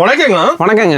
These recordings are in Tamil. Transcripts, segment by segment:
வணக்கங்க.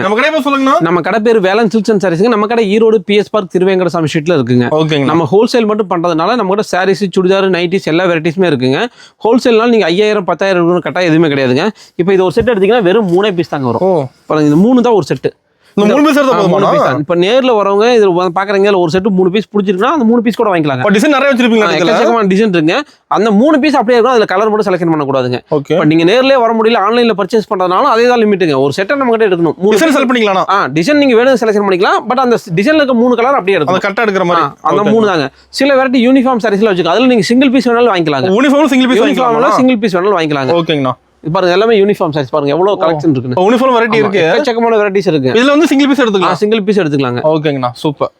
நம்ம கடை பேர் சொல்லுங்கண்ணா. நம்ம கடை பேர் வேலன் சில்க்ஸ் அண்ட் சாரீஸ்ங்க. நம்ம கடை ஈரோடு பிஎஸ் பார்க் திருவேங்கடசாமி ஸ்ட்ரீட்ல இருக்குங்க. ஓகேங்க. நம்ம ஹோல்சேல் மட்டும் பண்றதுனால நம்ம கூட சாரீஸ், சுடிதார், நைட்டிஸ் எல்லா வெரைட்டிஸுமே இருக்குங்க. ஹோல்சேல்னால நீங்க 5000 10,000 கட்டா எதுவுமே கிடையாதுங்க. இப்போ இது ஒரு செட் எடுத்தீங்கன்னா வெறும் 3 பீஸ் தாங்க வரும். இந்த 3 தான் ஒரு செட்டு. இந்த 3 பீஸ் எடுத்தா போதுமா? இப்ப நேர்ல வரவங்க இது பாக்குறீங்க, ஒரு செட் 3 பீஸ் பிடிச்சிருக்குன்னா அந்த 3 பீஸ் கூட வாங்கிக்கலாங்க. டிசைன் நிறைய வச்சிருப்பீங்க. எக்கச்சக்கமான டிசைன் இருக்குங்க. அந்த 3 பீஸ் அப்படியே இருக்கும். அதுல கலர் மட்டும் செலக்ஷன் பண்ண கூடாதுங்க. இப்ப நீங்க நேர்லயே வர முடியல, ஆன்லைன்ல பர்ச்சேஸ் பண்றதுனால அதே தான் லிமிட்டுங்க. ஒரு செட்டை நம்ம கிட்ட எடுக்கணும். டிசைன் செலக்ட் பண்ணிக்கலாம். டிசைன் நீங்க வேணும் செலக்ஷன் பண்ணிக்கலாம். பட் அந்த டிசைன்ல இருக்க 3 கலர் அப்படியே இருக்கும். அது கரெக்ட்டா எடுக்கிற மாதிரி அந்த 3 தாங்க. சில வெரைட்டி யூனிஃபார்ம் சாரீஸ்ல வச்சிருக்கோம். அதுல நீங்க சிங்கிள் பீஸ் வேணாலும் வாங்கிக்கலாங்க. யூனிஃபார்ம் சிங்கிள் பீஸ் வாங்கிக்கலாம். சிங்கிள் பீஸ் வேணாலும் வாங்கிக்கலாங்க. ஓகேங்கண்ணா. பாருங்க எல்லாமே யூனிஃபார்ம் சாரீஸ் பாருங்க எவ்வளவு கலெக்ஷன் இருக்குன்னு. யூனிஃபார்ம் வெரைட்டி இருக்கு. எக்கச்சக்கமான வெரைட்டிஸ் இருக்கு. இதுல வந்து சிங்கிள் பீஸ் எடுத்துக்கலாம். சிங்கிள் பீஸ் எடுத்துக்கலாங்க. ஓகேங்கண்ணா, சூப்பர்.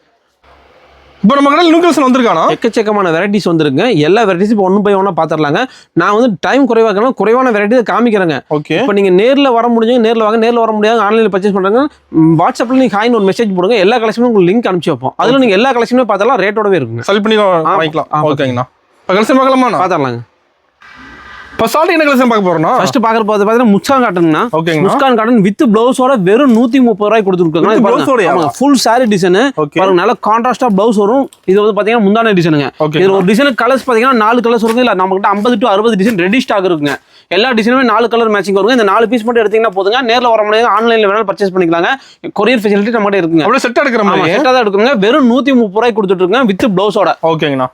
இப்போ நம்ம கடையில் நியூ கலெக்ஷன் வந்திருக்கானா? எக்கச்சக்கமான வெரைட்டிஸ் வந்திருக்குங்க. எல்லா வெரைட்டிஸ் இப்போ 1 by 1 பாத்துறலாங்க. நான் வந்து டைம் குறைவா இருக்கணும், குறைவான வெரைட்டி காமிக்கிறேங்க. ஓகே. இப்போ நீங்க நேர்ல வர முடிஞ்சவங்க நேர்ல வாங்க, நேர்ல வர முடியாது ஆன்லைன்ல பர்ச்சேஸ் பண்றாங்க, வாட்ஸ்அப்ல நீங்க ஹாய்னு ஒரு மெசேஜ் போடுங்க. எல்லா கலெக்ஷனும் உங்களுக்கு லிங்க் அனுப்பிச்சு வைப்போம். அதுல நீங்க எல்லா கலெக்ஷனுமே பார்த்தலாம், ரேட்டோடவே இருக்குங்க. செலக்ட் பண்ணி வாங்கிக்கலாம். ஓகேங்கண்ணா. இப்போ கலெக்ஷன் பார்க்கலாமா? பாத்துறலாங்க. இப்போ ஸ்டார்டிங் என்ன கலெக்ஷன் பார்க்க போறோம்னா, ஃபர்ஸ்ட் பார்க்க போறது பாத்தீங்கன்னா முஸ்கான் காட்டன்னா. ஓகேங்க. முஸ்கான் காட்டன் வித் ப்ளவுஸோட வெறும் 130 ரூபாய்க்கு கொடுத்துருக்காங்க. பாருங்க ஃபுல் சாரி டிசைன். பாருங்க நல்ல கான்ட்ராஸ்டா ப்ளவுஸ் வரும். இது வந்து பாத்தீங்கன்னா முந்தான டிசைனுங்க. இதுல ஒரு டிசைன் கலர்ஸ் பாத்தீங்கன்னா 4 கலர்ஸ் வருங்க. இல்ல நம்ம கிட்ட 50 to 60 டிசைன் ரெடி ஸ்டாக் இருக்குங்க. எல்லா டிசைனுமே 4 கலர் மேட்சிங் வருங்க. இந்த 4 பீஸ் மட்டும் எடுத்தீங்கன்னா போதுங்க. நேர்ல வர முடியாது, ஆன்லைன்ல வேணாலும் பர்ச்சேஸ் பண்ணிக்கலாங்க. கொரியர் ஃபெசிலிட்டி நம்ம கிட்ட இருக்குங்க. அப்படியே செட் எடுக்கிற மாதிரி செட்டா தான் எடுக்குங்க. வெறும் 130 ரூபாய்க்கு கொடுத்துட்டு இருக்காங்க வித் ப்ளவுஸோட. ஓகேங்கண்ணா.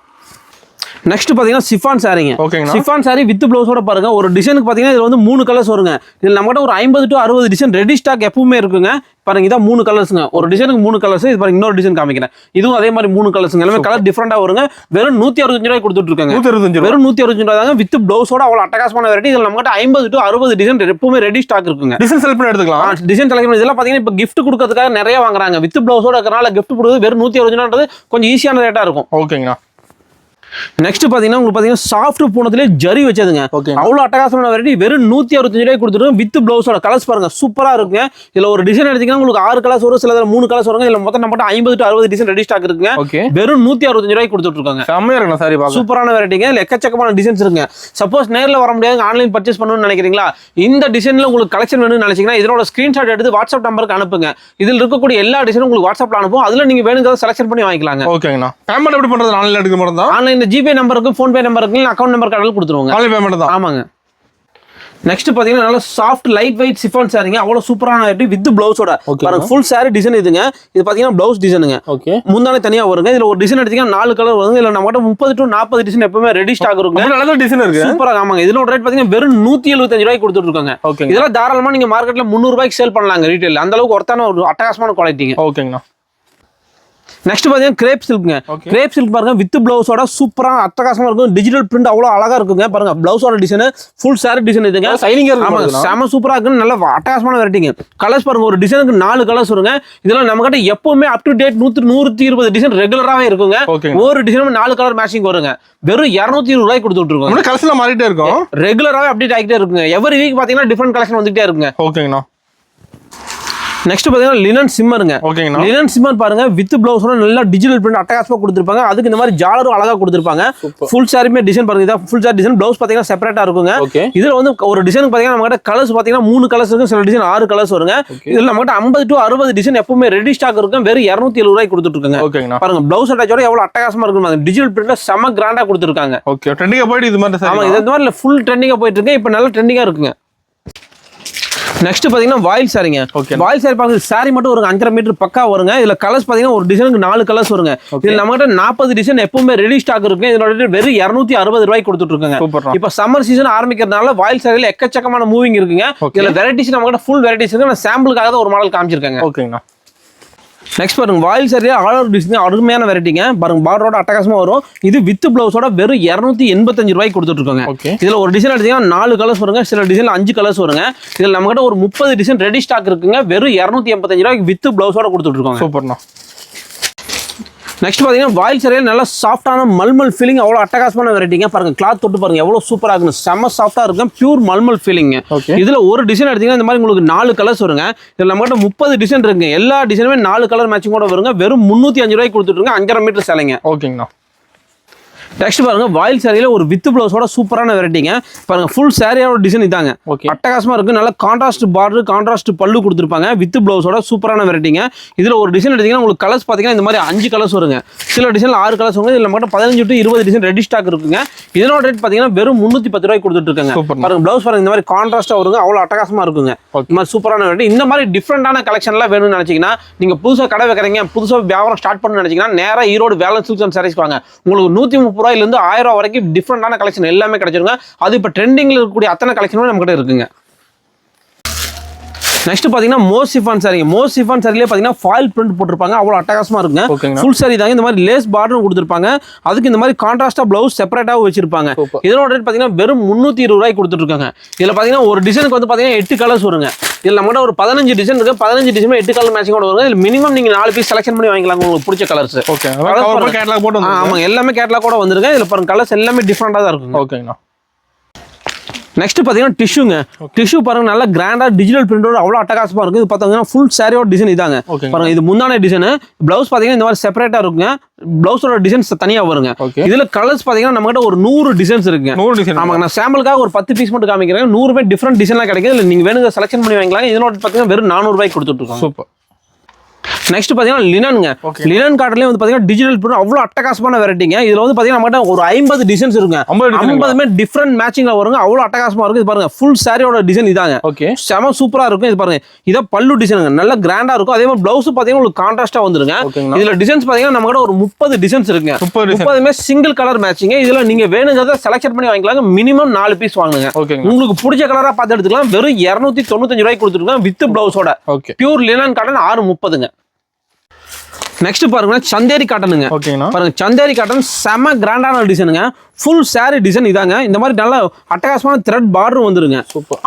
நெக்ஸ்ட் பாத்தீங்கன்னா சிஃபான் சாரிங்க. ஓகேங்கண்ணா. சிஃபான் சாரி வித் ப்ளவுஸோட பாருங்க. ஒரு டிசைனுக்கு பாத்தீங்கன்னா இதுல வந்து 3 கலர்ஸ் வருங்க. இதுல நம்ம கிட்ட ஒரு 50 to 60 டிசைன் ரெடி ஸ்டாக் எப்பவுமே இருக்குங்க. பாருங்க இதான் 3 கலர்ஸ்ங்க. ஒரு டிசைனுக்கு 3 கலர்ஸ். இது பாருங்க இன்னொரு டிசைன் காமிக்கிறேன். இதுவும் அதே மாதிரி 3 கலர்ஸ்ங்க. எல்லாமே கலர் டிஃபரெண்டா வருங்க. வெறும் 165 ரூபாய்க்கு கொடுத்துட்டு இருக்காங்க. 165 வெறும் 165 ரூபாய் தாங்க வித் ப்ளவுஸோட. அவ்வளவு அட்டகாசமான வெரைட்டி. இதுல நம்ம கிட்ட 50 to 60 டிசைன் எப்பவுமே ரெடி ஸ்டாக் இருக்குங்க. டிசைன் செலக்ட் பண்ணி எடுத்துக்கலாம். டிசைன் செலக்ட் பண்ணி இதெல்லாம் பாத்தீங்கன்னா இப்ப gift கொடுக்கிறதுக்காக நிறைய வாங்குறாங்க. வித் ப்ளவுஸோட இருக்கறனால gift கொடுக்கிறது வெறும் 165 ரூபாய்ன்றது கொஞ்சம் ஈஸியான ரேட்டா இருக்கும். ஓகேங்கண்ணா. நெக்ஸ்ட் பாத்தீங்கன்னா உங்களுக்கு பாத்தீங்கன்னா சாஃப்ட் பூனத்திலே ஜரி வச்சதுங்க. அவ்வளவு அட்டகாசமான வெரைட்டி. வெறும் 165 ரூபாய்க்கு கொடுத்துருக்கோம் வித் ப்ளவுஸோட. கலர்ஸ் பாருங்க சூப்பரா இருக்குங்க. இதுல ஒரு டிசைன் எடுத்தீங்கன்னா உங்களுக்கு 6 கலர்ஸ் வரும், சில 3 கலர்ஸ் வருங்க. இதுல மொத்தம் நம்ம 50 to 60 டிசைன் ரெடி ஸ்டாக் இருக்குங்க. வெறும் 165 ரூபாய்க்கு கொடுத்துட்டு இருக்காங்க. செம்மையா இருக்குங்க சாரி பாக்க. சூப்பரான வெரைட்டிங்க. இதுல எக்கச்சக்கமான டிசைன்ஸ் இருக்குங்க. சப்போஸ் நேர்ல வர முடியாது, ஆன்லைன் பர்ச்சேஸ் பண்ணணும்னு நினைக்கிறீங்களா, இந்த டிசைன்ல உங்களுக்கு கலெக்ஷன் வேணும்னு நினைச்சீங்கன்னா இதோட ஸ்கிரீன்ஷாட் எடுத்து வாட்ஸ்அப் நம்பருக்கு அனுப்புங்க. இதுல இருக்கக்கூடிய எல்லா டிசைனும் உங்களுக்கு வாட்ஸ்அப்ல அனுப்பும். அதுல நீங்க வேணுங்கிறத செலக்ஷன் பண்ணி வாங்கிக்கலாங்க. ஓகேங்கண்ணா. பேமெண்ட் எப்படி பண்றது? ஆன்லைன்ல எடுக்க மட்டும் தான். ஆன்லைன்ல ஜிபே நம்பருக்கு, ஃபோன் பே நம்பருக்கு, அக்கவுண்ட் நம்பர் கடல் கொடுத்துருவாங்க. ஆன்லைன் பேமெண்ட் தான். ஆமாங்க. நெக்ஸ்ட் பாத்தீங்கன்னா நல்ல சாஃப்ட் லைட் வெயிட் சிஃபான் சாரிங்க. அவ்வளவு சூப்பரான வெரைட்டி வித் ப்ளவுஸோட. பாருங்க ஃபுல் சாரி டிசைன் இதுங்க. இது பாத்தீங்கன்னா ப்ளவுஸ் டிசைனுங்க. முந்தானே தனியா வருங்க. இதுல ஒரு டிசைன் எடுத்தீங்கன்னா 4 கலர் வருங்க. இதுல நம்ம கிட்ட 30 to 40 டிசைன் எப்பவுமே ரெடி ஸ்டாக் இருக்குங்க. நல்ல டிசைன் இருக்கு. சூப்பரா. ஆமாங்க. இதோட ரேட் பாத்தீங்கன்னா வெறும் 175 ரூபாய்க்கு கொடுத்துட்டு இருக்காங்க. இதெல்லாம் தாராளமா நீங்க மார்க்கெட்ல 300 ரூபாய்க்கு சேல் பண்ணலாங்க ரீட்டைல். அந்த அளவுக்கு ஒருத்தான ஒரு அட்டகாசமான குவாலிட்டிங்க. ஓகேங்கண்ணா. நெக்ஸ்ட் பாத்தீங்கன்னா கிரேப் சில்க்ங்க. கிரேப் சில்க் பாருங்க வித் ப்ளவுஸோட சூப்பரா அட்டகாசமா இருக்கும். டிஜிட்டல் பிரிண்ட் அவ்வளவு அழகா இருக்குங்க. பாருங்க ப்ளவுஸோட டிசைன் ஃபுல் சாரி டிசைன் இதுங்க. ஷைனிங்கா இருக்கு. ஆமா செம சூப்பரா இருக்கு. நல்ல அட்டகாசமான வெரைட்டிங்க. கலர்ஸ் பாருங்க ஒரு டிசைனுக்கு 4 கலர்ஸ் வருங்க. இதெல்லாம் நம்ம கிட்ட எப்பவுமே அப் டு டேட் 120 டிசைன் ரெகுலராவே இருக்குங்க. ஒரு டிசைனும் 4 கலர் மேட்சிங் வருங்க. வெறும் 220 ரூபாய்க்கு கொடுத்துட்டு இருக்கோம். நம்ம கலெக்ஷன் மாறிட்டே இருக்கும். ரெகுலராவே அப்டேட் ஆகிட்டே இருக்குங்க. எவரி வீக் பாத்தீங்கன்னா டிஃபரெண்ட் கலெக்ஷன் வந்துட்டே இருக்குங்க. ஓகேங்கண்ணா. நெக்ஸ்ட் பாத்தீங்கன்னா லினன் சிம்மருங்க. லினன் சிம்மர் பாருங்க வித் ப்ளவுஸோட நல்ல டிஜிட்டல் பிரிண்ட் அட்டகாசமா கொடுத்திருப்பாங்க. அதுக்கு இந்த மாதிரி ஜாலரும் அழகா கொடுத்திருப்பாங்க. ஃபுல் சாரிமே டிசைன் பாருங்க. இதான் ஃபுல் சாரி டிசைன். ப்ளவுஸ் பாத்தீங்கன்னா செப்பரேட்டா இருக்குங்க. இதுல வந்து ஒரு டிசைனுக்கு பாத்தீங்கன்னா நம்ம கிட்ட கலர்ஸ் பாத்தீங்கன்னா 3 கலர்ஸ் இருக்கு, சில டிசைன் 6 கலர்ஸ் வருங்க. இதுல நம்ம கிட்ட 50 to 60 டிசைன் எப்பவுமே ரெடி ஸ்டாக் இருக்கும். வெறும் 270 ரூபாய்க்கு கொடுத்துட்டு இருக்காங்க. பாருங்க ப்ளவுஸ் அட்டாச்சோட எவ்வளவு அட்டகாசமா இருக்கும். டிஜிட்டல் பிரிண்ட்ல செம கிராண்டா கொடுத்திருக்காங்க. ஓகே. ட்ரெண்டிங்கா போயிட்டு இது மாதிரி. ஆமா இது மாதிரி ஃபுல் ட்ரெண்டிங்கா போயிட்டு இருக்கு. இப்போ நல்ல ட்ரெண்டிங்கா இருக்குங்க. நெக்ஸ்ட் பாத்தீங்கன்னா வாயில் சாரிங்க. வாயில் சாரி பாருங்க. சாரி மட்டும் ஒரு 5.5 மீட்டர் பக்கா வருங்க. இதுல கலர்ஸ் பாத்தீங்கன்னா ஒரு டிசைனுக்கு 4 கலர்ஸ் வருங்க. இதுல நம்ம கிட்ட 40 டிசைன் எப்பவுமே ரெடி ஸ்டாக் இருக்கு. இதோட வெறும் 260 ரூபாய்க்கு கொடுத்துட்டு இருக்காங்க. இப்ப சம்மர் சீசன் ஆரம்பிக்கிறதுனால வாயில் சாரியில எக்கச்சக்கமான மூவிங் இருக்குங்க. இதுல வெரைட்டிஸ் நம்ம கிட்ட ஃபுல் வெரைட்டிஸ் இருக்கு. நான் சாம்பிளுக்காக தான் ஒரு மாடல் காமிச்சிருக்காங்க. ஓகேங்கண்ணா. நெக்ஸ்ட் பாருங்க வாயில் சாரியா ஆல் ஓவர் டிசைன் அருமையான வெரைட்டிங்க. பாருங்க பார்டரோட அட்டகாசமா வரும். இது வித் ப்ளவுஸோட வெறும் 285 ரூபாய்க்கு கொடுத்துட்டு இருக்காங்க. இதுல ஒரு டிசைன் எடுத்தீங்கன்னா 4 கலர்ஸ் வருங்க. சில டிசைன்ல 5 கலர்ஸ் வருங்க. இதுல நம்ம கிட்ட ஒரு 30 டிசைன் ரெடி ஸ்டாக் இருக்குங்க. வெறும் 285 ரூபாய்க்கு வித் ப்ளவுஸோட கொடுத்துட்டு இருக்காங்க. சூப்பர்ண்ணா. நெக்ஸ்ட் பாத்தீங்கன்னா வாயில் சாரியில நல்ல சாஃப்டான மல்மல் ஃபீலிங். அவ்வளவு அட்டகாசமான வெரைட்டிங்க. பாருங்க கிளாத் தொட்டு பாருங்க எவ்வளவு சூப்பரா இருக்கு. செம சாஃப்டா இருக்கும். Pure mulmul feeling. இதுல ஒரு டிசைன் எடுத்தீங்கன்னா இந்த மாதிரி உங்களுக்கு 4 கலர்ஸ் வருங்க. இதுல நம்ம கிட்ட 30 டிசைன் இருக்குங்க. எல்லா டிசைனுமே 4 கலர் மேட்சிங் கூட வருங்க. வெறும் 305 ரூபாய்க்கு கொடுத்துட்டு இருக்காங்க. 5.5 மீட்டர் சேலைங்க. ஓகேங்கண்ணா. நெக்ஸ்ட் பாருங்க வாயில் சாரியில ஒரு வித் பிளவுஸோட சூப்பரான வெரைட்டிங்க. பாருங்க ஃபுல் சாரியோட டிசைன் இதாங்க. அட்டகாசமா இருக்கு. நல்ல கான்ட்ராஸ்ட் பார்டர் கான்ட்ராஸ்ட் பல்லு கொடுத்துருப்பாங்க. வித் பிளவுஸோட சூப்பரான வெரைட்டிங்க. இதுல ஒரு டிசைன் எடுத்தீங்கன்னா உங்களுக்கு கலர்ஸ் பாத்தீங்கன்னா இந்த மாதிரி 5 கலர்ஸ் வருங்க. சில டிசைன்ல 6 கலர்ஸ் வருங்க. இதுல மட்டும் 15 to 20 டிசைன் ரெடி ஸ்டாக் இருக்குங்க. இதனோட ரேட் பாத்தீங்கன்னா வெறும் 310 ரூபாய்க்கு கொடுத்துட்டு இருக்காங்க. பாருங்க பிளவுஸ் பாருங்க இந்த மாதிரி கான்ட்ராஸ்டா வருங்க. அவ்வளவு அட்டகாசமா இருக்குங்க. இந்த மாதிரி சூப்பரான வெரைட்டி. இந்த மாதிரி டிஃபரெண்டான கலெக்ஷன்லாம் வேணும்னு நினைச்சீங்கன்னா நீங்க புதுசா கடை வைக்கிறீங்க, புதுசா வியாபாரம் ஸ்டார்ட் பண்ணணும்னு நினைச்சீங்கன்னா நேரா ஈரோடு வேலன்ஸ் சில்க்ஸ் அண்ட் சாரீஸ் வாங்க. உங்களுக்கு 130 ரூபாயில இருந்து 1000 ரூபாய் வரைக்கும் டிஃபரெண்டான கலெக்ஷன் எல்லாமே கிடைச்சிருங்க. அது இப்போ ட்ரெண்டிங்ல இருக்கக்கூடிய அத்தனை கலெக்ஷனும் நம்ம கிட்ட இருக்குங்க. நெக்ஸ்ட் பாத்தீங்கன்னா மோசிஃபான் சாரி. மோசிஃபான் சாரிலே பாத்தீங்கன்னா ஃபாயில் பிரிண்ட் போட்டிருப்பாங்க. அவ்வளவு அட்டகாசமா இருக்குங்க. ஃபுல் சாரி தாங்க. இந்த மாதிரி லேஸ் பார்டரும் கொடுத்துருப்பாங்க. அதுக்கு இந்த மாதிரி கான்ட்ராஸ்டா பிளவுஸ் செப்பரேட்டாவும் வச்சிருப்பாங்க. இதனோட ரேட் பாத்தீங்கன்னா வெறும் 320 ரூபாய்க்கு கொடுத்துட்டு இருக்காங்க. இதுல பாத்தீங்கன்னா ஒரு டிசைனுக்கு வந்து பாத்தீங்கன்னா 8 கலர்ஸ் வருங்க. இதுல நம்ம ஒரு 15 டிசைன் இருக்கு. 15 டிசைன் 8 கலர் மேட்சிங்கோட வருங்க. இதுல மினிமம் நீங்க 4 பீஸ் செலக்ஷன் பண்ணி வாங்கிக்கலாம் உங்களுக்கு பிடிச்ச கலர்ஸ். கேட்டலாக் போட்டு ஆமா எல்லாமே கேட்டலாக் கூட வந்துருங்க. இதுல பாருங்க கலர்ஸ் எல்லாமே டிஃபரெண்டா தான் இருக்குங்க. ஓகேங்கண்ணா. நெக்ஸ்ட் பாத்தீங்கன்னா டிஷ்யூங்க. டிஷ்யூ பாருங்க நல்ல கிராண்டா டிஜிட்டல் பிரிண்டோட அவ்வளவு அட்டகாசமா இருக்கு. இது பாத்தீங்கன்னா ஃபுல் சாரியோட டிசைன் இதாங்க. பாருங்க இது முந்தான டிசைன். பிளவுஸ் பாத்தீங்கன்னா இந்த மாதிரி செப்பரேட்டா இருக்குங்க. பிளவுஸோட டிசைன்ஸ் தனியா வருங்க. இதுல கலர்ஸ் பாத்தீங்கன்னா நம்ம கிட்ட ஒரு 100 டிசைன்ஸ் இருக்குங்க. 100 டிசைன். ஆமாங்க நான் சாம்பிளுக்காக ஒரு 10 பீஸ் மட்டும் காமிக்கிறேன். 100 டிஃபரெண்ட் டிசைன்லாம் கிடைக்குது. இல்ல நீங்க வேணுங்க செலக்ஷன் பண்ணி வாங்கிக்கலாம். இதனோட பாத்தீங்கன்னா வெறும் 400 ரூபாய்க்கு கொடுத்துட்டு இருக்கோம். சூப்பர். நெக்ஸ்ட் பாத்தீங்கன்னா லினனுங்க. லினன் காட்டன்லயே வந்து பாத்தீங்கன்னா டிஜிட்டல் பிரிண்ட் அவ்வளவு அட்டகாசமான வெரைட்டிங்க. இதுல வந்து பாத்தீங்கன்னா நம்மகிட்ட ஒரு 50 டிசைன்ஸ் இருக்குங்க. 50மே டிஃபரெண்ட் மேட்சிங்ல வருங்க. அவ்வளவு அட்டகாசமா இருக்கு. இது பாருங்க ஃபுல் சாரியோட டிசைன் இதாங்க. செம சூப்பரா இருக்கும். இது பாருங்க இத பல்லு டிசைனுங்க. நல்ல கிராண்டா இருக்கும். அதே மாதிரி பிளவுஸ் பாத்தீங்கன்னா உங்களுக்கு கான்ட்ராஸ்டா வந்துருங்க. இதுல டிசைன்ஸ் பாத்தீங்கன்னா நம்மகிட்ட ஒரு 30 டிசைன்ஸ் இருக்குங்க. 30மே சிங்கிள் கலர் மேட்சிங். இதுல நீங்க வேணுங்கிறத செலக்ட் பண்ணி வாங்கிக்கலாம். மினிமம் 4 பீஸ் வாங்குங்க. உங்களுக்கு பிடிச்ச கலரா பார்த்து எடுத்துக்கலாம். வெறும் 295 ரூபாய்க்கு கொடுத்துருக்காங்க வித் பிளவுஸோட. பியூர் லினன் காட்டன் 630ங்க. நெக்ஸ்ட் பாருங்க சந்தேரி காட்டனுங்க. பாருங்க சந்தேரி காட்டன் செம கிராண்டான டிசைனுங்க. ஃபுல் சாரி டிசைன் இதாங்க. இந்த மாதிரி நல்ல அட்டகாசமான த்ரெட் பார்டர் வந்துருங்க.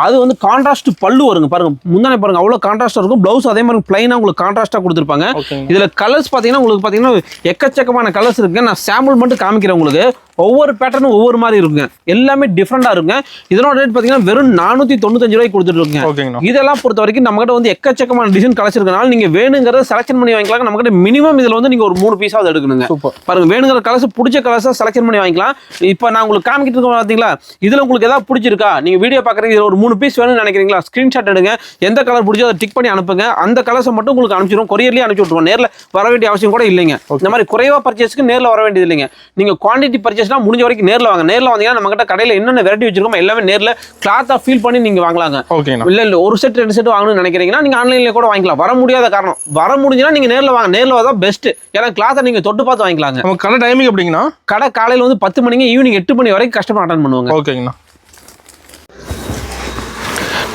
அது வந்து கான்ட்ராஸ்ட் பல்லு வருங்க. பாருங்க முந்தானே பாருங்க அவ்வளவு கான்ட்ராஸ்டா இருக்கும். பிளவுஸ் அதே மாதிரி பிளைனா உங்களுக்கு கான்ட்ராஸ்டா கொடுத்துருப்பாங்க. இதுல கலர்ஸ் பாத்தீங்கன்னா உங்களுக்கு பாத்தீங்கன்னா எக்கச்சக்கமான கலர்ஸ் இருக்கு. நான் சாம்பிள் மட்டும் காமிக்கிறேன் உங்களுக்கு. ஒவ்வொரு பேட்டர்னும் ஒவ்வொரு மாதிரி இருக்குங்க. எல்லாமே டிஃபரெண்டா இருக்குங்க. இதனோட ரேட் பாத்தீங்கன்னா வெறும் 495 ரூபாய்க்கு கொடுத்துட்டு இருக்குங்க. இதெல்லாம் பொறுத்த வரைக்கும் நம்ம கிட்ட வந்து எக்கச்சக்கமான டிசைன் கலெக்ஷன் இருக்கனால நீங்க வேணுங்கிறத செலக்ஷன் பண்ணி வாங்கிக்கலாம். நம்ம கிட்ட மினிமம் இதுல வந்து நீங்க ஒரு 3 பீஸாவது எடுக்கணுங்க. பாருங்க வேணுங்கிற கலர்ஸ் பிடிச்ச கலர்ஸா செலக்ஷன் பண்ணி வாங்கிக்கலாம். இப்போ நான் உங்களுக்கு காமிக்கிட்டு இருக்கேன் பாத்தீங்களா. இதுல உங்களுக்கு ஏதாவது பிடிச்சிருக்கா நீங்க வீடியோ பாக்குறீங்க. இதுல ஒரு 3 பீஸ் வேணும்னு நினைக்கிறீங்களா ஸ்கிரீன்ஷாட் எடுங்க. எந்த கலர் பிடிச்சோ அதை டிக் பண்ணி அனுப்புங்க. அந்த கலர்ஸ் மட்டும் உங்களுக்கு அனுப்பிச்சிடும். கொரியர்லயே அனுப்பிச்சு விட்டுருவோம். நேர்ல வர வேண்டிய அவசியம் கூட இல்லைங்க. இந்த மாதிரி குறைவா பர்ச்சேஸ்க்கு நேர்ல வர வேண்டியது இல்லைங்க. நீங்க குவான்டிட்டி பர்ச்சேஸ்னா முடிஞ்ச வரைக்கும் நேர்ல வாங்க. நேர்ல வந்தீங்கன்னா நம்ம கிட்ட கடையில என்னென்ன வெரைட்டி வச்சிருக்கோம் எல்லாமே நேர்ல கிளாத்தா ஃபீல் பண்ணி நீங்க வாங்கலாங்க. இல்ல ஒரு செட் 2 செட் வாங்கணும்னு நினைக்கிறீங்கன்னா நீங்க ஆன்லைன்ல கூட வாங்கிக்கலாம். வர முடியாத காரணம் வர முடிஞ்சுன்னா நீங்க நேர்ல வாங்க. நேர்ல வந்தா பெஸ்ட். ஏன்னா கிளாத்தை நீங்க தொட்டு பார்த்து வாங்கிக்கலாங்க. நம்ம கடை டைமிங் எப்படிங்கன்னா கடை காலையில வந்து 10 மணிக்கு ஈவினிங் 8 மணி வரைக்கும் கஸ்டமர் அட்டெண்ட் பண்ணுவாங்க. ஓகேங்கண்ணா.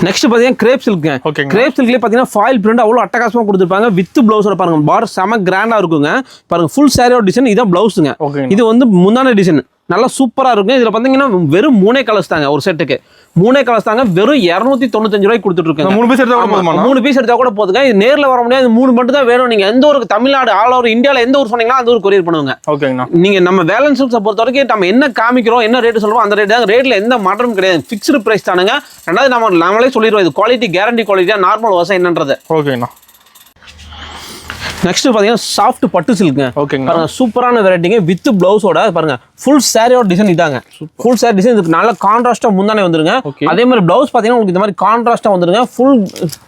நெக்ஸ்ட் பாத்தீங்கன்னா கிரேப் சில்க்ங்க. கிரேப் சில்க்லயே பாத்தீங்கன்னா ஃபாயில் பிரிண்ட் அவ்வளவு அட்டகாசமா கொடுத்துருப்பாங்க. வித் பிளவுஸோட பாருங்க பார்டர் செம கிராண்டா இருக்குங்க. பாருங்க ஃபுல் சாரியோட டிசைன் இதான் பிளவுஸுங்க. இது வந்து முந்தான டிசைன் நல்லா சூப்பரா இருக்கும். இதுல பாத்தீங்கன்னா வெறும் 3 கலர்ஸ் தாங்க. ஒரு செட்டுக்கு 3 கலர்ஸ் தாங்க. வெறும் 295 ரூபாய்க்கு கொடுத்துட்டு இருக்காங்க. 3 பீஸ் எடுத்தா கூட 3 பீஸ் எடுத்தா கூட போதுங்க. இது நேர்ல வர முடியாது. 3 மட்டும் தான் வேணும். நீங்க எந்த ஒரு தமிழ்நாடு ஆல் ஓவர் இந்தியால எந்த ஊர் சொன்னீங்கன்னா அந்த ஊர் கொரியர் பண்ணுவாங்க. ஓகேங்கண்ணா. நீங்க நம்ம வேலன்ஸ் சில்க்ஸை பொறுத்த வரைக்கும் நம்ம என்ன காமிக்கிறோம் என்ன ரேட் சொல்றோம் அந்த ரேட் தான். ரேட்ல எந்த மாற்றமும் கிடையாது. ஃபிக்ஸ்டு பிரைஸ் தானுங்க. ரெண்டாவது நம்மளே சொல்லிடுவோம் இது குவாலிட்டி கேரண்டி குவாலிட்டியா நார்மல் வருஷம் என்னன்றது. ஓகேங்கண்ணா. நெக்ஸ்ட் பாத்தீங்கன்னா சாஃப்ட் பட்டு சில்க்ங்க. பாருங்க சூப்பரான வெரைட்டிங்க வித் பிளவுஸோட. பாருங்க ஃபுல் சாரியோட டிசைன் இதாங்க. ஃபுல் சாரி டிசைன் இதுக்கு நல்ல கான்ட்ராஸ்டா முந்தானே வந்துருங்க. அதே மாதிரி பிளவுஸ் பாத்தீங்கன்னா உங்களுக்கு இந்த மாதிரி கான்ட்ராஸ்டா வந்துருங்க. ஃபுல்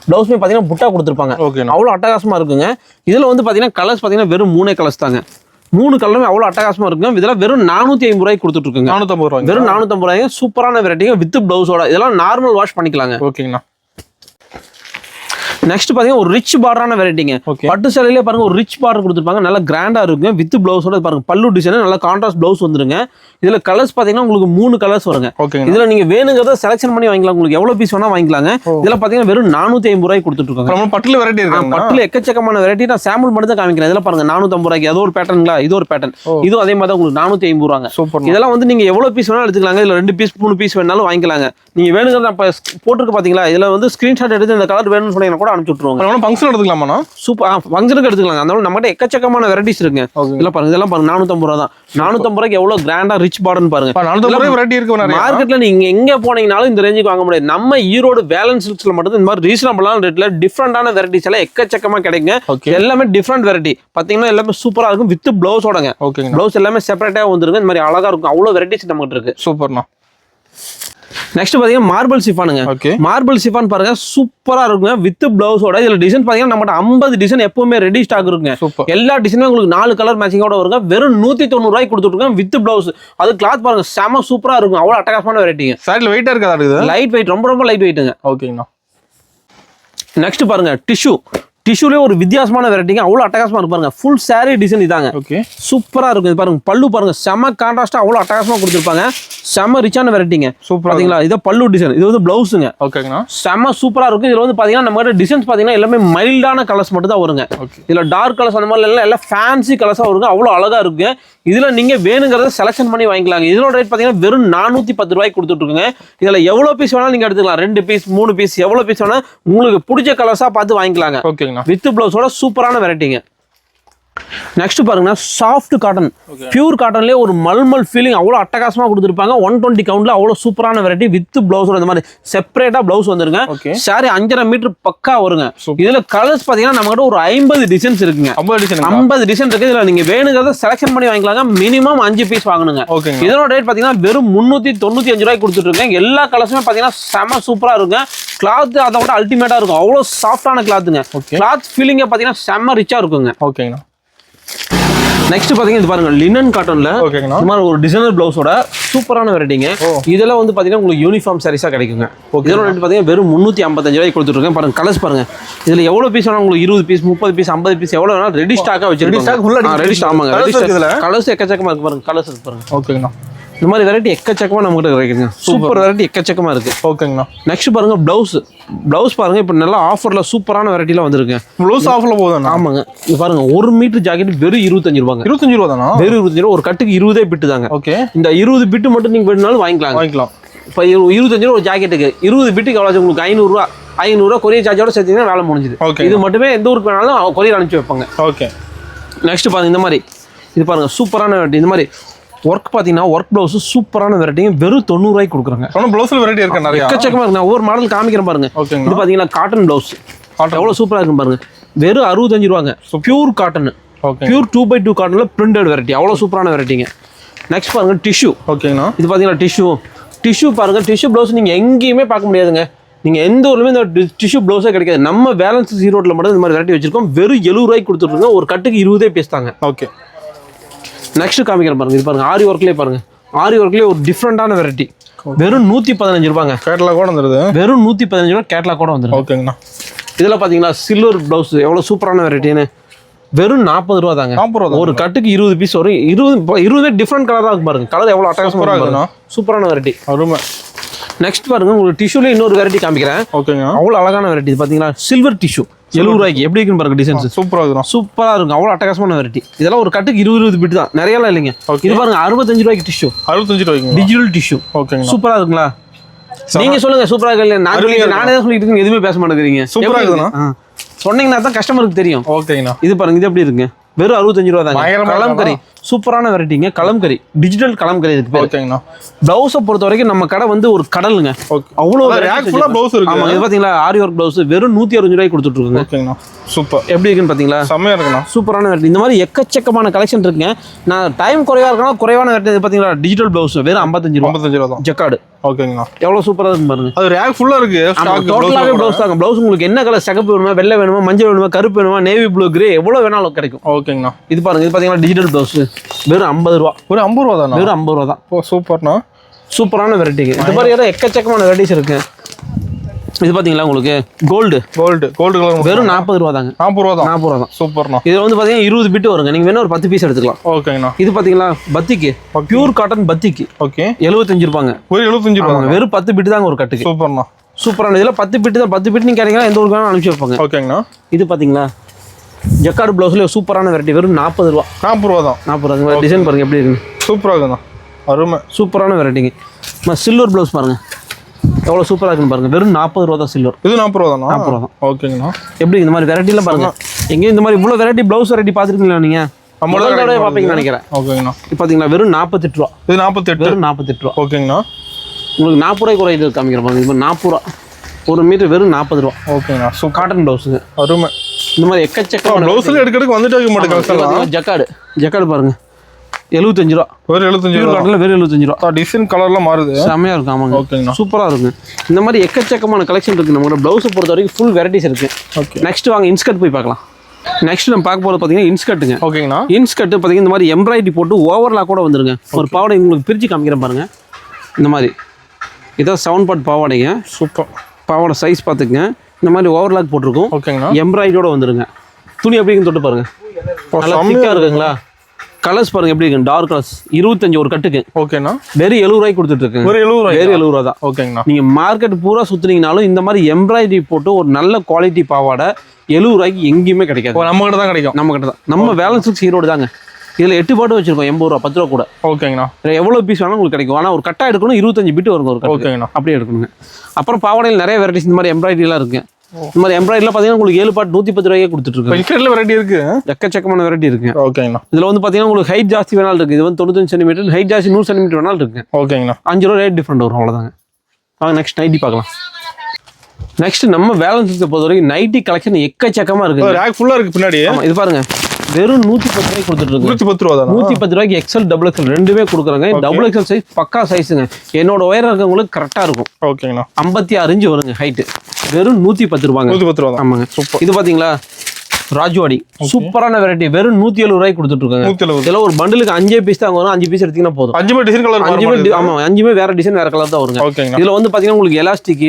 பிளவுஸ்மே பாத்தீங்கன்னா புட்டா கொடுத்துருப்பாங்க. அவ்வளவு அட்டகாசமா இருக்குங்க. இதுல வந்து பாத்தீங்கன்னா கலர்ஸ் பாத்தீங்கன்னா வெறும் 3 கலர்ஸ் தாங்க. 3 கலருமே அவ்வளவு அட்டகாசமா இருக்குங்க. இதெல்லாம் வெறும் 450 ரூபாய்க்கு கொடுத்துட்டு இருக்குங்க. 450 ரூபாய். வெறும் 450 ரூபாய்க்கு சூப்பரான வெரைட்டிங்க வித் பிளவுஸோட. இதெல்லாம் நார்மல் வாஷ் பண்ணிக்கலாங்க. ஓகேங்கண்ணா. நெக்ஸ்ட் பாத்தீங்கன்னா ஒரு ரிச் பார்டரான வெரைட்டிங்க. பட்டு சேலையிலே பாருங்க ஒரு ரிச் பார்டர் கொடுத்துருப்பாங்க. நல்லா கிராண்டா இருக்குங்க. வித் பிளவுஸோட பாருங்க பல்லு டிசைன் நல்லா கான்ட்ராஸ்ட் பிளவுஸ் வந்துருங்க. இதுல கலர்ஸ் பாத்தீங்கன்னா உங்களுக்கு 3 கலர்ஸ் வருங்க. இதுல நீங்க வேணுங்கிறத செலக்ஷன் பண்ணி வாங்கிக்கலாம். உங்களுக்கு எவ்வளவு பீஸ் வேணா வாங்கிக்கலாங்க. இதுல பாத்தீங்கன்னா வெறும் 450 ரூபாய்க்கு கொடுத்துட்டு இருக்காங்க. பட்டுல வெரைட்டி இருக்கு. பட்டுல எக்கச்சக்கமான வெரைட்டி. நான் சாம்பிள் மட்டும் தான் காமிக்கிறேன். இதெல்லாம் பாருங்க 450 ரூபாய்க்கு. அது ஒரு பேட்டர்ன்ங்களா இது ஒரு பேட்டர்ன். இதுவும் அதே மாதிரி தான் உங்களுக்கு 450 ரூபாங்க. இதெல்லாம் வந்து நீங்க எவ்வளவு பீஸ் வேணாலும் எடுத்துக்கலாங்க. இதுல 2 பீஸ் 3 பீஸ் வேணாலும் வாங்கிக்கலாங்க. நீங்கள் வேணுங்கிறத அப்போ போட்டிருக்கு பார்த்தீங்களா, இதில் வந்து ஸ்க்ரீன்ஷாட் எடுத்து இந்த கலர் வேணும்னு சொன்னீங்கன்னா கூட அனுப்பிச்சு விட்ருவாங்க. ஃபங்க்ஷன் எடுத்துக்கலாமா? சூப்பர், ஃபங்க்ஷனுக்கு எடுத்துக்கலாம். அந்த நம்மகிட்ட எக்கச்சக்கமான வெரைட்டிஸ் இருக்குங்க. இல்லை பாருங்க, இதெல்லாம் பாருங்க 450 ரூபா தான். 450 ரூபாய்க்கு எவ்வளோ கிராண்டாக ரிச் பார்டர்னு பாருங்க. 450 ரூபாய் வெரைட்டி இருக்கு. மார்க்கெட்டில் நீங்கள் எங்கே போனீங்கனாலும் இந்த ரேஞ்சுக்கு வாங்க முடியாது. நம்ம ஈரோடு பேலன்ஸ் சில்க்ஸில் மட்டும் இந்த மாதிரி ரீசனபிளான ரேட்டில் டிஃப்ரெண்டான வெரைட்டிஸ் எல்லாம் எக்கச்சக்கமாக கிடைக்குங்க. எல்லாமே டிஃப்ரெண்ட் வெரைட்டி பார்த்தீங்கன்னா எல்லாமே சூப்பராக இருக்கும். வித் பிளவுஸோடங்க. பிளவுஸ் எல்லாமே செப்பரேட்டாக வந்துருங்க. இந்த மாதிரி அழகாக இருக்கும். அவ்வளோ வெரைட்டிஸ் நம்மகிட்ட இருக்கு. சூப்பர்ண்ணா. நெக்ஸ்ட் பாத்தீங்கன்னா மார்பிள் சிஃபானுங்க. மார்பிள் சிஃபான் பாருங்க சூப்பரா இருக்குங்க. வித் பிளவுஸோட இதுல டிசைன் பாத்தீங்கன்னா நம்மகிட்ட 50 டிசைன் எப்பவுமே ரெடி ஸ்டாக் இருக்குங்க. எல்லா டிசைனும் உங்களுக்கு 4 கலர் மேட்சிங்கோட வருங்க. வெறும் 190 ரூபாய்க்கு கொடுத்துருக்கோம் வித் பிளவுஸ். அது கிளாத் பாருங்க செம சூப்பரா இருக்கும். அவ்வளவு அட்டகாசமான வெரைட்டிங்க. சாரில வெயிட்டா இருக்கா? லைட் வெயிட், ரொம்ப லைட் வெயிட்டுங்க. ஓகேங்கண்ணா. நெக்ஸ்ட் பாருங்க டிஷ்யூலேயே ஒரு வித்தியாசமான வெரைட்டிங்க. அவ்வளோ அட்டகாசமா இருக்கு பாருங்க. ஃபுல் சாரி டிசைன் இதாங்க. சூப்பரா இருக்கும். பாருங்க பல்லு பாருங்க செம கான்ட்ராஸ்டா அவ்வளோ அட்டகாசமா கொடுத்துருப்பாங்க. செம ரிச்சான வெரைட்டிங்க. சூப்பர் பாத்தீங்களா? இது பல்லு டிசைன், இது வந்து பிளவுஸுங்க. ஓகேங்கண்ணா. செம சூப்பரா இருக்கும். இதுல வந்து பாத்தீங்கன்னா நம்ம கிட்ட டிசைன்ஸ் பாத்தீங்கன்னா எல்லாமே மைல்டான கலர்ஸ் மட்டும் தான் வருங்க. இதுல டார்க் கலர்ஸ் அந்த மாதிரி எல்லாம் ஃபேன்சி கலர்ஸா வருங்க. அவ்வளோ அழகா இருக்கு. இதுல நீங்க வேணுங்கிறத செலக்ஷன் பண்ணி வாங்கிக்கலாங்க. இதோட ரேட் பாத்தீங்கன்னா வெறும் 410 ரூபாய்க்கு கொடுத்துட்டு இருக்குங்க. இதுல எவ்வளவு பீஸ் வேணாலும் நீங்க எடுத்துக்கலாம். 2 பீஸ் 3 பீஸ் எவ்வளவு பீஸ் வேணா உங்களுக்கு பிடிச்ச கலர்ஸா பார்த்து வாங்கிக்கலாங்க. ஓகேங்கண்ணா. வித் பிளவுஸோட சூப்பரான வெரைட்டிங்க. நெக்ஸ்ட் பாருங்க சாஃப்ட் காட்டன், பியூர் காட்டன்லயே ஒரு மல்மல் ஃபீலிங் அவ்வளோ அட்டகாசமா கொடுத்துருப்பாங்க. 120 கவுண்ட்ல அவ்வளோ சூப்பரான வெரைட்டி வித் பிளவுஸோட இந்த மாதிரி செப்பரேட்டா பிளவுஸ் வந்துருங்க. சாரி 5.5 மீட்டர் பக்கா வருங்க. இதுல கலர்ஸ் பாத்தீங்கன்னா நம்ம கிட்ட ஒரு 50 டிசைன்ஸ் இருக்குங்க. 50 டிசைன் இருக்கு. இதுல நீங்க வேணுங்கிறத செலக்ஷன் பண்ணி வாங்கிக்கலாங்க. மினிமம் 5 பீஸ் வாங்கணுங்க. இதோட ரேட் பாத்தீங்கன்னா வெறும் 395 ரூபாய்க்கு கொடுத்துட்டு இருக்கேன். எல்லா கலர்ஸுமே பாத்தீங்கன்னா செம சூப்பரா இருக்குங்க. கிளாத் அதை விட அல்டிமேட்டா இருக்கும். அவ்வளோ சாஃப்டான கிளாத்துங்க. கிளாத் ஃபீலிங்க பாத்தீங்கன்னா செம ரிச்சா இருக்குங்க. ஓகேங்கண்ணா. நெக்ஸ்ட் பாத்தீங்கன்னா இது பாருங்க லினன் காட்டன்ல இந்த மாதிரி ஒரு டிசைனர் பிளவுஸோட சூப்பரான வெரைட்டிங்க. இதெல்லாம் வந்து பாத்தீங்கன்னா உங்களுக்கு யூனிஃபார்ம் சாரீஸா கிடைக்குங்க. இதோட ரேட் பாத்தீங்கன்னா வெறும் 355 ரூபாய்க்கு கொடுத்துருக்கேன். பாருங்க கலர்ஸ் பாருங்க. இதுல எவ்வளவு பீஸ் வேணா உங்களுக்கு 20 பீஸ் 30 பீஸ் 50 பீஸ் எவ்வளவு வேணா ரெடி ஸ்டாக்கா வச்சிருக்காங்க. ரெடி ஸ்டாக் ஆமாங்க. கலர்ஸ் எக்கச்சக்கமா இருக்கு பாருங்க. கலர்ஸ் இருக்கு பாருங்க. ஓகேங்கண்ணா. இந்த மாதிரி வெரைட்டி எக்கச்சக்கமா நம்ம கிட்ட கிடைக்குங்க. சூப்பர் வெரைட்டி எக்கச்சக்கமா இருக்கு. ஓகேங்கண்ணா. நெக்ஸ்ட் பாருங்க பிளவுஸ் பாருங்க. இப்போ நல்லா ஆஃபர்ல சூப்பரான வெரைட்டில வந்திருக்கு. பிளவுஸ் ஆஃபர்ல போகுது. ஆமாங்க. இது பாருங்க 1 மீட்டர் ஜாக்கெட் வெறும் 25 ரூபாங்க. 25 ரூபா தானா? வெறும் 25 ரூபா. ஒரு கட்டுக்கு 20 பிட்டு தாங்க. ஓகே. இந்த 20 பிட்டு மட்டும் நீங்க வேணும்னாலும் வாங்கிக்கலாம். இப்போ 25 ரூபா ஒரு ஜாக்கெட்டுக்கு 20 பிட்டுக்கு எவ்வளவு உங்களுக்கு 500 ரூபா கொரியர் சார்ஜோட சேர்த்தீங்கன்னா வேலை முடிஞ்சுது. இது மட்டுமே எந்த ஊருக்கு வேணாலும் கொரியர் அனுப்பிச்சு வைப்பாங்க. ஓகே. நெக்ஸ்ட் பாருங்க இந்த மாதிரி இது பாருங்க சூப்பரான வெரைட்டி. இந்த மாதிரி ஒர்க் பாத்தீங்கன்னா ஒர்க் பிளவுஸ் சூப்பரான வெரைட்டிங்க. வெறும் 90 ரூபாய்க்கு கொடுக்குறாங்க. பிளவுஸ்ல வெரைட்டி இருக்கு நிறைய. எக்கச்சக்கமா இருக்கு. ஒவ்வொரு மாடல் காமிக்கிறேன் பாருங்க. இது பாத்தீங்கன்னா காட்டன் பிளவுஸ் எவ்வளவு சூப்பரா இருக்கு பாருங்க. வெறும் 65 ரூபாங்க. Pure cotton. பியூர் 2x2 காட்டன்ல பிரிண்டட் வெரைட்டி. அவ்வளவு சூப்பரான வெரைட்டிங்க. நெக்ஸ்ட் பாருங்க டிஷ்யூ. ஓகேங்கண்ணா. இது பாத்தீங்கன்னா டிஷ்யூ பாருங்க. டிஷ்யூ பிளவுஸ் நீங்க எங்கேயுமே பார்க்க முடியாதுங்க. நீங்க எந்த ஊர்லயுமே இந்த டிஷ்யூ பிளவுஸே கிடைக்காது. நம்ம பேலன்ஸ் ஈரோட்ல மட்டும் இந்த மாதிரி வெரைட்டி வச்சிருக்கோம். வெறும் 70 ரூபாய்க்கு கொடுத்துருக்கோங்க. ஒரு கட்டுக்கு 20 பீஸ் தாங்க. ஓகே. நெக்ஸ்ட் காமிக்கிறேன் பாருங்க. இது பாருங்க ஆரி ஒர்க்லேயே பாருங்க. ஆரி ஒர்க்லேயே ஒரு டிஃப்ரெண்டான வெரைட்டி. வெறும் 115 ரூபாங்க. கேட்லாக் கூட வந்துருது. வெறும் 115 ரூபா கேட்லாக் கூட வந்துருது. ஓகேங்கண்ணா. இதுல பாத்தீங்கன்னா சில்வர் பிளவுஸ் எவ்வளவு சூப்பரான வெரைட்டின்னு வெறும் 40 ரூபா தாங்க. ஒரு கட்டுக்கு 20 பீஸ் வரும். 20 டிஃப்ரெண்ட் கலரா இருக்கு பாருங்க. கலர் எவ்வளவு அட்டகாசமா இருக்கு. சூப்பரான வெரைட்டி. அருமை. நெக்ஸ்ட் பாருங்க உங்களுக்கு டிஷ்யூல இன்னொரு வெரைட்டி காமிக்கிறேன். ஓகேங்க. அவ்வளவு அழகான வெரைட்டி பாத்தீங்களா. சில்வர் டிஷ்யூ 70 ரூபாய்க்கு எப்படி இருக்குன்னு பாருங்க. டிசைன்ஸ் சூப்பரா இருக்கும். சூப்பரா இருக்கும். அவ்வளவு அட்டகாசமான வெரைட்டி. இதெல்லாம் ஒரு கட்டுக்கு 20 பிட் தான். நிறைய எல்லாம் இல்லைங்க. இது பாருங்க 65 ரூபாய்க்கு டிஷ்யூ. 65 ரூபாய்க்கு டிஜிட்டல் டிஷ்யூ. ஓகேங்க. சூப்பரா இருக்குங்களா? நீங்க சொல்லுங்க சூப்பரா இருக்கு. நானே தான் சொல்லிட்டு இருக்கேன். எதுவுமே பேச மாட்டேங்கிறீங்க. சூப்பரா இருக்குண்ணா. சொன்னீங்கன்னா தான் கஸ்டமருக்கு தெரியும். ஓகேங்கண்ணா. இது பாருங்க இது எப்படி இருக்குங்க. வெறும் 65 ரூபா தாங்க. கலம்கரி சூப்பரான வெரைட்டிங்க. கலம்கரி டிஜிட்டல் கலம்கரி இருக்கு. ஓகேங்கண்ணா. பிளவுஸை பொறுத்த வரைக்கும் நம்ம கடை வந்து ஒரு கடலுங்க. அவ்வளோ பிளவுஸ் இருக்கு. ஆமா இது பாத்தீங்களா ஆரி ஒர்க் பிளவுஸ் வெறும் 165 ரூபாய்க்கு கொடுத்துட்டு இருக்குங்க. ஓகேங்கண்ணா. சூப்பர். எப்படி இருக்குன்னு பாத்தீங்களா. செம்மையா இருக்குண்ணா. சூப்பரான வெரைட்டி. இந்த மாதிரி எக்கச்சக்கமான கலெக்ஷன் இருக்குங்க. நான் டைம் குறைவா இருக்கணும். குறைவான வெரைட்டி பாத்தீங்களா. டிஜிட்டல் பிளவுஸ் வெறும் 55 ரூபா தான். ஜக்கார்டு. ஓகேங்கண்ணா. எவ்வளவு சூப்பரா இருக்கு பாருங்க. அது ரேக் ஃபுல்லா இருக்கு. டோட்டலாவே பிளவுஸ் தாங்க. பிளவுஸ் உங்களுக்கு என்ன கலர் சிகப்பு வேணுமா, வெள்ளை வேணுமா, மஞ்சள் வேணுமா, கருப்பு வேணுமா, நேவி ப்ளூ, கிரே எவ்வளவு வேணாலும் கிடைக்கும். ஓகேங்கண்ணா. இது பாருங்க இது பாத்தீங்கன்னா டிஜிட்டல் பிளவுஸ் வெறும் 50 ரூபா. ஒரு 50 ரூபா தானா? வெறும் 50 ரூபா தான். ஓ சூப்பர்ண்ணா. சூப்பரான வெரைட்டிங்க. இது மாதிரி ஏதோ எக்கச்சக்கமான வெரைட்டிஸ் இருக்கு. இது பாத்தீங்களா உங்களுக்கு கோல்டு கலர் வெறும் 40 ரூபா தாங்க. 40 ரூபா தான். சூப்பர்ண்ணா. இது வந்து பாத்தீங்கன்னா 20 பிட் வருங்க. நீங்க வேணா ஒரு 10 பீஸ் எடுத்துக்கலாம். ஓகேங்கண்ணா. இது பாத்தீங்களா பத்திக்கு பியூர் காட்டன் பத்திக்கு. ஓகே 75 ரூபாங்க. ஒரு 75 ரூபாங்க. வெறும் 10 பிட் தாங்க ஒரு கட்டுக்கு. சூப்பர்ண்ணா. சூப்பரான இதுல 10 பிட் தான். 10 பிட் நீங்க கேட்டீங்கன்னா எந்த ஊருக்கு வேணாலும் அனுப்பிச்சு வைப்பாங்க. ஓகேங்கண்ணா. இது பாத்தீங்களா ஜக்கார்டு பிளவுஸ்ல சூப்பரான வெரைட்டி வெறும் 40 ரூபா. 40 ரூபா தான். 40 ரூபா. டிசைன் பாருங்க எப்படி இருக்கு. சூப்பரா இருக்குண்ணா. அருமை. சூப்பரான வெரைட்டிங்க. சில்வர் பிளவுஸ் பாருங்க. எவ்வளோ சூப்பராக இருக்குன்னு பாருங்க. வெறும் 40 ரூபா தான் சில்வர். இது 40 ரூபா தானா? 40 ரூபா தான். ஓகேங்கண்ணா. எப்படி இந்த மாதிரி வெரைட்டிலாம் பாருங்க. எங்கேயும் இந்த மாதிரி இவ்வளோ வெரைட்டி ப்ளவுஸ் வெரைட்டி பார்த்துருக்கீங்களா நீங்கள்? முதல் தடவை பார்ப்பீங்கன்னு நினைக்கிறேன். ஓகேங்கண்ணா. இப்போ பார்த்தீங்களா வெறும் 48 ரூபா. இது 48. வெறும் 48 ரூபா. ஓகேங்கண்ணா. உங்களுக்கு 40 ரூபாய்க்கு ஒரு இது காமிக்கிற பாருங்க. இப்போ 40 ரூபா ஒரு மீட்டர், வெறும் 40 ரூபா. ஓகேங்கண்ணா. ஸோ காட்டன் ப்ளவுஸுங்க. அருமை. இந்த மாதிரி எக்கச்சக்கம் ப்ளவுஸில் எடுக்கிறதுக்கு வந்துட்டு இருக்க மாட்டேங்குது. ஜக்காடு பாருங்க 75 ரூபா. ஒரு 75 ரூபா. காட்டனில் வெறும் 75 ரூபா. டிசைன் கலர்லாம் மாறுது. செம்மையாக இருக்கும். ஆமாங்க. ஓகேங்கண்ணா. சூப்பராக இருக்கும். இந்த மாதிரி எக்கச்சக்கமான கலெக்ஷன் இருக்குது. நம்மளோட ப்ளவுஸை பொறுத்த வரைக்கும் ஃபுல் வெரைட்டிஸ் இருக்குது. ஓகே. நெக்ஸ்ட் வாங்க இன்ஸ்கர்ட் போய் பார்க்கலாம். நெக்ஸ்ட் நம்ம பார்க்க போகிறது பார்த்தீங்கன்னா இன்ஸ்கர்ட்டுங்க. ஓகேங்கண்ணா. இன்ஸ்கர்ட் பார்த்தீங்கன்னா இந்த மாதிரி எம்ப்ராய்டரி போட்டு ஓவர்லாக் கூட வந்துருங்க. ஒரு பாவாடை உங்களுக்கு பிரித்து காமிக்கிறேன் பாருங்க. இந்த மாதிரி இதான் 7 பார்ட் பாவாடைங்க. சூப்பர். பாவாடை சைஸ் பார்த்துக்குங்க. இந்த மாதிரி ஓவர்லாக் போட்டிருக்கும். ஓகேங்கண்ணா. எம்ப்ராய்டரியோட வந்துருங்க. துணி எப்படின்னு தொட்டு பாருங்க. நல்லா திக்காக இருக்குங்களா? கலர்ஸ் பாருங்க எப்படி இருக்கு. டார்க் கலர்ஸ் 25 ஒரு கட்டுக்கு. ஓகேண்ணா. வெறும் 70 ரூபாய்க்கு கொடுத்துட்டு இருக்கு. ஒரு 70 ரூபாய். வெறும் 70 ரூபா தான். ஓகேங்கண்ணா. நீங்க மார்க்கெட் பூரா சுத்துனீங்கனாலும் இந்த மாதிரி எம்ப்ராய்டரி போட்டு ஒரு நல்ல குவாலிட்டி பாவாடை 70 ரூபாய்க்கு எங்கேயுமே கிடைக்காது. நம்ம கிட்ட தான் கிடைக்கும். நம்ம கிட்ட தான். நம்ம வேலன்ஸ் சில்க்ஸ் ஈரோடு தாங்க. இதுல 8 பாட்டு வச்சிருக்கோம். 80 ரூபா 10 ரூபா கூட. ஓகேங்கண்ணா. எவ்வளவு பீஸ் வேணாலும் உங்களுக்கு கிடைக்கும். ஆனா ஒரு கட்டா எடுக்கணும் 25 பிட் வருங்க ஒரு கட்டு. ஓகேங்கண்ணா. அப்படியே எடுக்கணுங்க. அப்புறம் பாவாடையில் நிறைய வெரைட்டிஸ் இந்த மாதிரி எம்ப்ராய்டரி எல்லாம் இருக்கு. இந்த மாதிரி எம்ப்ராய்டரிலாம் பார்த்தீங்கன்னா உங்களுக்கு 7 பாட்டு 110 ரூபாய்க்கே கொடுத்துட்டு இருக்கு. வெரைட்டி இருக்கு. எக்கச்சக்கமான வெரைட்டி இருக்கு. ஓகேங்கண்ணா. இதுல வந்து பாத்தீங்கன்னா உங்களுக்கு ஹைட் ஜாஸ்தி வேணாலும் இருக்கு. இது வந்து 95 சென்டிமீட்டர், ஹைட் ஜாஸ்தி 100 சென்டிமீட்டர் வேணாலும் இருக்கு. ஓகேங்கண்ணா. 5 ரூபா ரேட் டிஃப்ரெண்ட் வரும். அவ்வளவுதாங்க. வாங்க நெக்ஸ்ட் நைட்டி பார்க்கலாம். நெக்ஸ்ட் நம்ம வேலன்ஸ் பொறுத்த வரைக்கும் நைட்டி கலெக்ஷன் எக்கச்சக்கமா இருக்கு. ரேக் ஃபுல்லா இருக்கு பின்னாடி. இது பாருங்க வெறும் 110 ரூபாய்க்கு கொடுத்துட்டு இருக்கு. 110 ரூபா தான். 110 ரூபாய்க்கு எக்ஸல் டபுள் எக்ஸல் ரெண்டுமே கொடுக்குறாங்க. டபுள் எக்ஸல் சைஸ் பக்கா சைஸுங்க. என்னோட உயரம் இருக்கவங்களுக்கு கரெக்டா இருக்கும். ஓகேங்கண்ணா. 56 இன்ச் வருங்க ஹைட். வெறும் 110 ரூபாங்க. 110 ரூபா. ஆமாங்க. சூப்பர். இது பாத்தீங்களா ராஜ்வாடி சூப்பரான வெரைட்டி. வெறும் 170 ரூபாய்க்கு கொடுத்துட்டு இருக்காங்க. இதெல்லாம் ஒரு பண்டலுக்கு 5 பீஸ் தான் வரும். 5 பீஸ் எடுத்தீங்கன்னா போதும். 5 டிசைன் கலர். 5 ஆமா 5 வேற டிசைன் வேற கலர் தான் வருங்க. இதுல வந்து பாத்தீங்கன்னா உங்களுக்கு எலாஸ்டிக்,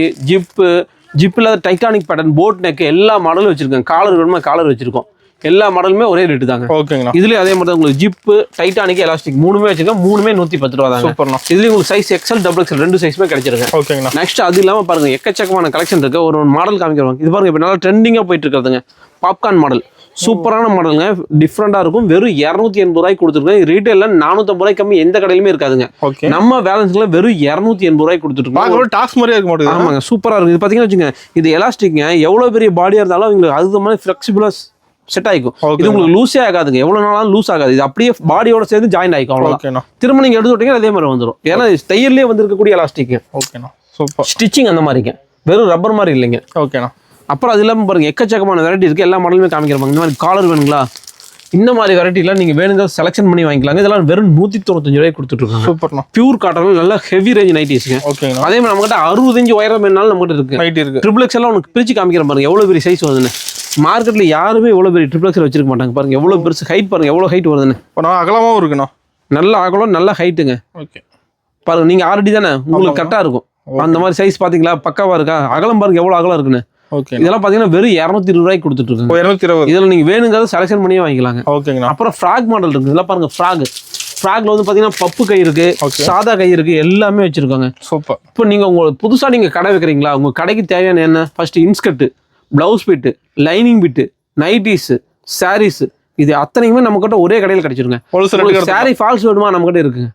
ஜிப்ல டைட்டானிக் பேட்டர்ன், போட் நெக் எல்லா மாடலும் வச்சிருக்கோம். காலர் வேணுமா காலர் வச்சிருக்கோம். எல்லா மாடலுமே ஒரே ரேட்டு தாங்க. ஓகேங்கண்ணா. இதுலயே அதே மாதிரி தான் உங்களுக்கு ஜிப்பு, டைட்டானிக், எலாஸ்டிக் மூணுமே வச்சிருக்கோம். மூணுமே 110 ரூபா தாங்க. சூப்பர்ண்ணா. இதுலயும் உங்களுக்கு சைஸ் எக்ஸல் டபுள் எக்ஸல் ரெண்டு சைஸ்மே கிடைச்சிருக்கு. ஓகேங்கண்ணா. நெக்ஸ்ட் அது இல்லாம பாருங்க எக்கச்சக்கமான கலெக்ஷன் இருக்கு. ஒரு மாடல் காமிக்கிறோம். இது பாருங்க இப்ப நல்லா ட்ரெண்டிங்கா போயிட்டு இருக்கிறதுங்க. பாப்கார்ன் மாடல் சூப்பரான மாடலுங்க. டிஃப்ரெண்டா இருக்கும். வெறும் 280 ரூபாய்க்கு கொடுத்துருக்கோம். ரீட்டைல்ல 450 ரூபாய்க்கு கம்மி எந்த கடையிலுமே இருக்காதுங்க. நம்ம பேலன்ஸ்ல வெறும் 280 ரூபாய்க்கு கொடுத்துருக்கோம். டாக்ஸ் மாதிரியே இருக்க மாட்டேங்குது. ஆமாங்க சூப்பரா இருக்கு. இது பாத்தீங்கன்னா வச்சுங்க இது எலாஸ்டிக்ங்க. எவ்வளவு பெரிய பாடியா இருந்தாலும் உங்களுக்கு அது மாதிரி ஃபிளெக்சிபிளா செட் ஆயிக்கும். இது உங்களுக்கு லூஸே ஆகாதுங்க. எவ்வளவு நாளாலும் லூஸ் ஆகாது. இது அப்படியே பாடியோட சேர்ந்து ஜாயின் ஆயிக்கும். அவ்வளவுதான். திரும்ப நீங்க எடுத்து விட்டீங்க அதே மாதிரி வந்துடும். ஏன்னா தையர்லயே வந்து இருக்கக்கூடிய எலாஸ்டிக். ஓகேண்ணா. சூப்பர். ஸ்டிச்சிங் அந்த மாதிரிங்க. வெறும் ரப்பர் மாதிரி இல்லைங்க. ஓகேண்ணா. அப்புறம் அது இல்லாமல் பாருங்க எக்கச்சக்கமான வெரைட்டி இருக்கு. எல்லா மாடலுமே காமிக்கிறப்பாங்க. இந்த மாதிரி காலர் வேணுங்களா இந்த மாதிரி வெரைட்டிலாம் நீங்க வேணுங்க செலக்ஷன் பண்ணி வாங்கிக்கலாங்க. இதெல்லாம் வெறும் 195 ரூபாய்க்கு கொடுத்துட்டு இருக்காங்க. சூப்பர்ண்ணா. பியூர் காட்டன் நல்ல ஹெவி ரேஞ்ச் நைட்டிஸ்ங்க. ஓகேங்கண்ணா. அதே மாதிரி நம்மகிட்ட 60 இன்ச் உயரம் வேணாலும் நம்மகிட்ட இருக்கு. நைட்டி இருக்கு. ட்ரிபிள் எக்ஸ் எல்லாம் உனக்கு பிரிச்சு காமிக்கிற பாருங்க எவ்வளவு பெரிய சைஸ் வருதுன்னு. மார்க்கெட்ல யாருமே எவ்வளவு பெரிய ட்ரிபிள் எக்ஸ் வச்சிருக்க மாட்டாங்க. பாருங்க எவ்வளவு பெருசு ஹைட் பாருங்க எவ்வளவு ஹைட் வருதுன்னு. அகலமாவும் இருக்குண்ணா. நல்ல அகலம் நல்ல ஹைட்டுங்க. ஓகே பாருங்க நீங்க ஆல்ரெடி தானே உங்களுக்கு கரெக்டா இருக்கும். அந்த மாதிரி சைஸ் பாத்தீங்களா பக்காவா இருக்கா. அகலம் பாருங்க எவ்வளவு அகலம் இருக்குன்னு. இதெல்லாம் பாத்தீங்கன்னா வெறும் 220 ரூபாய்க்கு கொடுத்துட்டு இருக்காங்க. 220. இதுல நீங்க வேணுங்கிறத செலக்ஷன் பண்ணியே வாங்கிக்கலாங்க. ஓகேங்களா. அப்புறம் ஃப்ராக் மாடல் இருக்கு. இதெல்லாம் பாருங்க ஃப்ராக்ல வந்து பாத்தீங்கன்னா பப்பு கை இருக்கு, சாதா கை இருக்கு, எல்லாமே வச்சிருக்காங்க. சூப்பர். இப்போ நீங்க உங்க புதுசா நீங்க கடை வைக்கிறீங்களா, உங்க கடைக்கு தேவையான என்ன first inskirt, blouse bit, lining bit, nighties, saris இது அத்தனையுமே நம்ம கிட்ட ஒரே கடையில் கிடைச்சிருங்க. சாரி ஃபால்ஸ் வேணுமா நம்ம கிட்ட இருக்குங்க.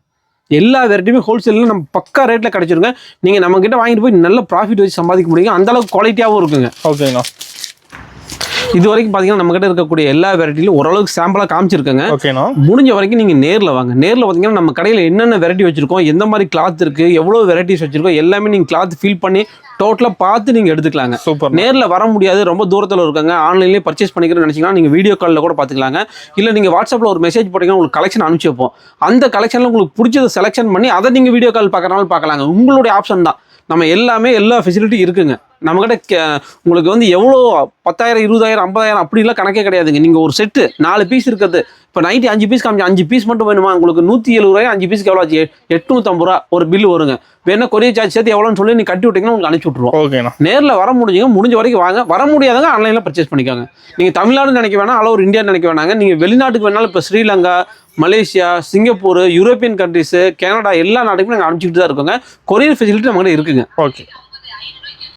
எல்லா வெரைட்டியுமே ஹோல்சேலில் நம்ம பக்கா ரேட்டில் கிடைச்சிருங்க. நீங்கள் நம்ம கிட்ட வாங்கிட்டு போய் நல்ல ப்ராஃபிட் வச்சு சம்பாதிக்க முடியுங்க. அந்த அளவுக்கு குவாலிட்டியாகவும் இருக்குங்க. ஓகேங்களா. இது வரைக்கும் பார்த்தீங்கன்னா நம்ம கிட்ட இருக்கக்கூடிய எல்லா வெரைட்டிலும் ஓரளவுக்கு சாம்பிளாக காமிச்சிருக்கேங்க. ஓகேண்ணா. முடிஞ்ச வரைக்கும் நீங்கள் நேரில் வாங்க. நேரில் பார்த்தீங்கன்னா நம்ம கடையில் என்னென்ன வெரைட்டி வச்சிருக்கோம், எந்த மாதிரி கிளாத் இருக்குது, எவ்வளோ வெரைட்டிஸ் வச்சிருக்கோம் எல்லாமே நீங்கள் கிளாத் ஃபீல் பண்ணி டோட்டலாக பார்த்து நீங்கள் எடுத்துக்கலாங்க. சூப்பர். நேரில் வர முடியாது, ரொம்ப தூரத்தில் இருக்காங்க, ஆன்லைன்லேயே பர்ச்சேஸ் பண்ணிக்கிறேன்னு நினச்சிங்கன்னா நீங்கள் வீடியோ காலில் கூட பார்த்துக்கலாங்க. இல்லை நீங்கள் வாட்ஸ்அப்பில் ஒரு மெசேஜ் போட்டிங்கன்னா உங்களுக்கு கலெக்ஷன் அனுப்பிச்சி வைப்போம். அந்த கலெக்ஷனில் உங்களுக்கு பிடிச்சதை செலெக்ஷன் பண்ணி அதை நீங்கள் வீடியோ கால் பார்க்குறனாலும் பார்க்கலாங்க. உங்களுடைய ஆப்ஷன் தான். நம்ம எல்லாமே எல்லா ஃபெசிலிட்டி இருக்குங்க நம்மகிட்ட. உங்களுக்கு வந்து எவ்வளோ 10,000 20,000 50,000 அப்படிலாம் கணக்கே கிடையாதுங்க. நீங்கள் ஒரு செட்டு 4 பீஸ் இருக்கிறது. இப்போ நைட்டி 5 பீஸ் காமிச்சு 5 பீஸ் மட்டும் வேணுமா உங்களுக்கு 170 ரூபாய். 5 பீஸ்க்கு எவ்வளோ ஆச்சு 850 ரூபா ஒரு பில் வருங்க. வேணா கொரியர் சார்ஜ் சேர்த்து எவ்வளோன்னு சொல்லி நீங்கள் கட்டி விட்டீங்கன்னா உங்களுக்கு அனுப்பிச்சி விட்ருவோம். ஓகேண்ணா. நேரில் வர முடிஞ்ச வரைக்கும் வாங்க. வர முடியாதவங்க ஆன்லைனில் பர்ச்சேஸ் பண்ணிக்கோங்க. நீங்கள் தமிழ்நாடு நினைக்க வேணாம், ஆல் ஓவர் இந்தியா நினைக்க வேணாங்க. நீங்கள் வெளிநாட்டுக்கு வேணாலும் இப்போ Sri Lanka, Malaysia, Singapore, European countries, Canada எல்லா நாட்டுக்குமே நாங்கள் அனுப்பிச்சிட்டு தான் இருக்கோங்க. கொரியர் ஃபெசிலிட்டி நம்மகிட்ட இருக்குங்க. ஓகே.